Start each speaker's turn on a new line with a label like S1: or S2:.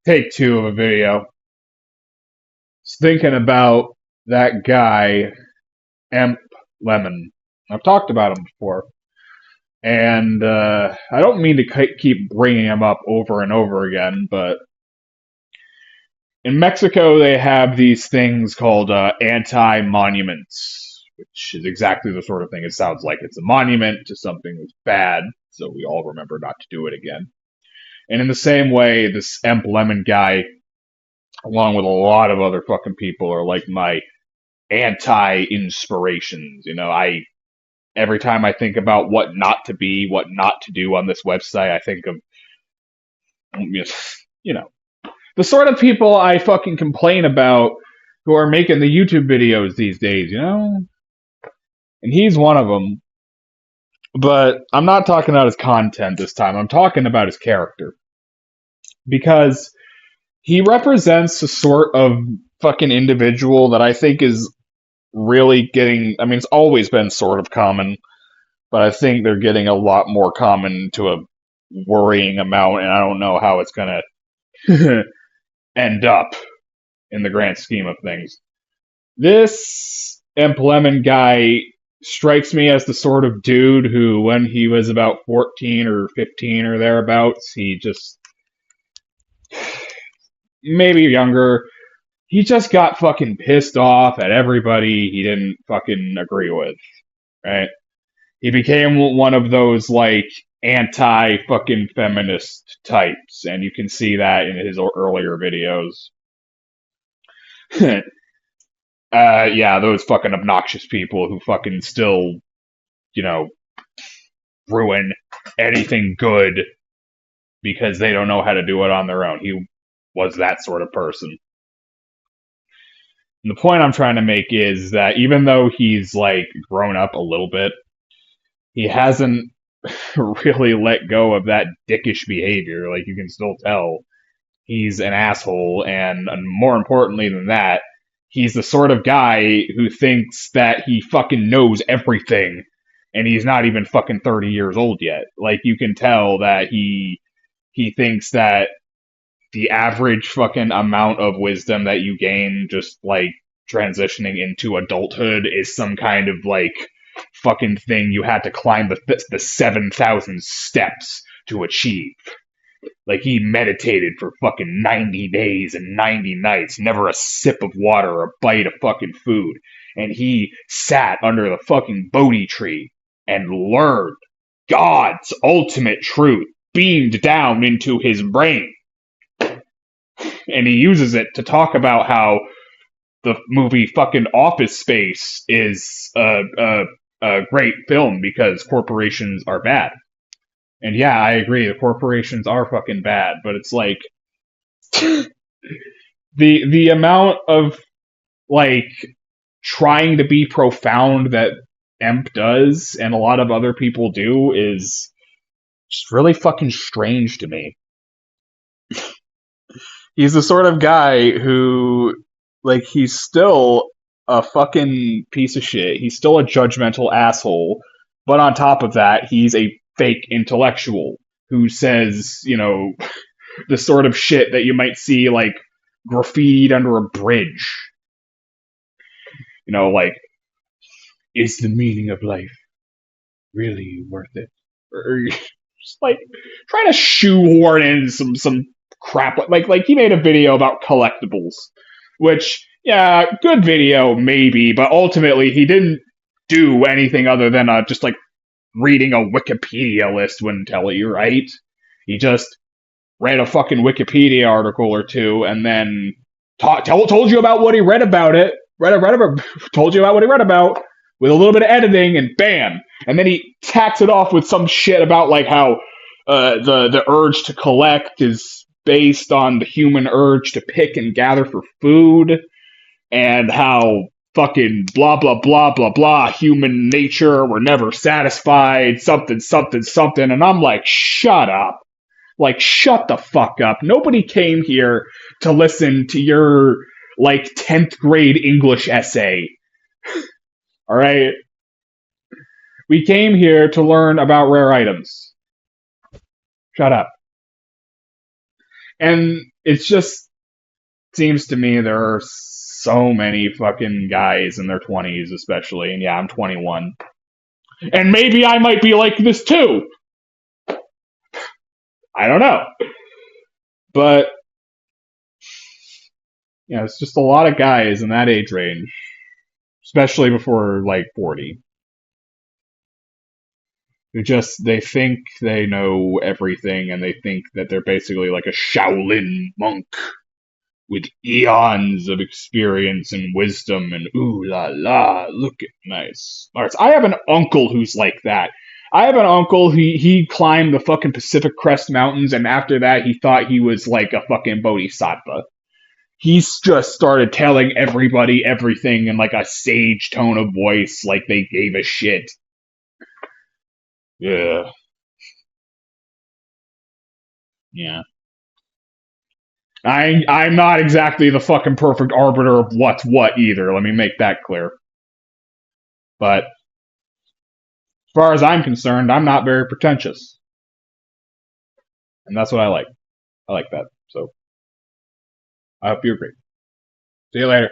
S1: Take two of a video. Just thinking about that guy, Emp Lemon. I've talked about him before. And I don't mean to keep bringing him up over and over again, but in Mexico they have these things called anti-monuments, which is exactly the sort of thing it sounds like. It's a monument to something that's bad, so we all remember not to do it again. And in the same way, this Emp Lemon guy, along with a lot of other fucking people, are like my anti-inspirations. Every time I think about what not to be, what not to do on this website, I think of, you know, the sort of people I fucking complain about who are making the YouTube videos these days, And he's one of them. But I'm not talking about his content this time. I'm talking about his character. Because he represents a sort of fucking individual that I think is really getting. I mean, it's always been sort of common, but I think they're getting a lot more common to a worrying amount, and I don't know how it's gonna end up in the grand scheme of things. This Emp Lemon guy strikes me as the sort of dude who, when he was about 14 or 15 or thereabouts, he just, maybe younger, he just got fucking pissed off at everybody he didn't fucking agree with, right? He became one of those, like, anti-fucking feminist types, and you can see that in his earlier videos. Yeah, those fucking obnoxious people who fucking still, you know, ruin anything good because they don't know how to do it on their own. He was that sort of person. And the point I'm trying to make is that even though he's, like, grown up a little bit, he hasn't really let go of that dickish behavior. Like, you can still tell he's an asshole, and more importantly than that, he's the sort of guy who thinks that he fucking knows everything, and he's not even fucking 30 years old yet. Like, you can tell that he thinks that the average fucking amount of wisdom that you gain just, like, transitioning into adulthood is some kind of, like, fucking thing you had to climb the 7,000 steps to achieve. Like, he meditated for fucking 90 days and 90 nights, never a sip of water or a bite of fucking food. And he sat under the fucking Bodhi tree and learned God's ultimate truth beamed down into his brain. And he uses it to talk about how the movie fucking Office Space is a great film because corporations are bad. And yeah, I agree, the corporations are fucking bad, but it's like the amount of, like, trying to be profound that Emp does and a lot of other people do is just really fucking strange to me. He's the sort of guy who, like, he's still a fucking piece of shit. He's still a judgmental asshole, but on top of that, he's a fake intellectual who says, the sort of shit that you might see, like, graffitied under a bridge. Like, is the meaning of life really worth it? Or just, like, trying to shoehorn in some crap. Like he made a video about collectibles, which, yeah, good video, maybe, but ultimately he didn't do anything other than just, like, reading a Wikipedia list wouldn't tell you, right? He just read a fucking Wikipedia article or two and then told you about what he read about it. Told you about what he read about with a little bit of editing, and bam! And then he tacks it off with some shit about, like, how the urge to collect is based on the human urge to pick and gather for food, and how fucking blah blah blah blah blah, human nature, we're never satisfied, something something something, and I'm like, shut up. Like, shut the fuck up. Nobody came here to listen to your, like, 10th grade English essay. Alright? We came here to learn about rare items. Shut up. And it's just seems to me there are so many fucking guys in their 20s, especially. And yeah, I'm 21. And maybe I might be like this too. I don't know. But, it's just a lot of guys in that age range, especially before like 40, who just, they think they know everything and they think that they're basically like a Shaolin monk with eons of experience and wisdom and ooh la la, look at nice arts. I have an uncle who's like that. I have an uncle, he climbed the fucking Pacific Crest Mountains, and after that he thought he was like a fucking bodhisattva. He's just started telling everybody everything in like a sage tone of voice, like they gave a shit. Yeah. Yeah. I'm not exactly the fucking perfect arbiter of what's what either. Let me make that clear. But as far as I'm concerned, I'm not very pretentious, and that's what I like. I like that. So I hope you agree. See you later.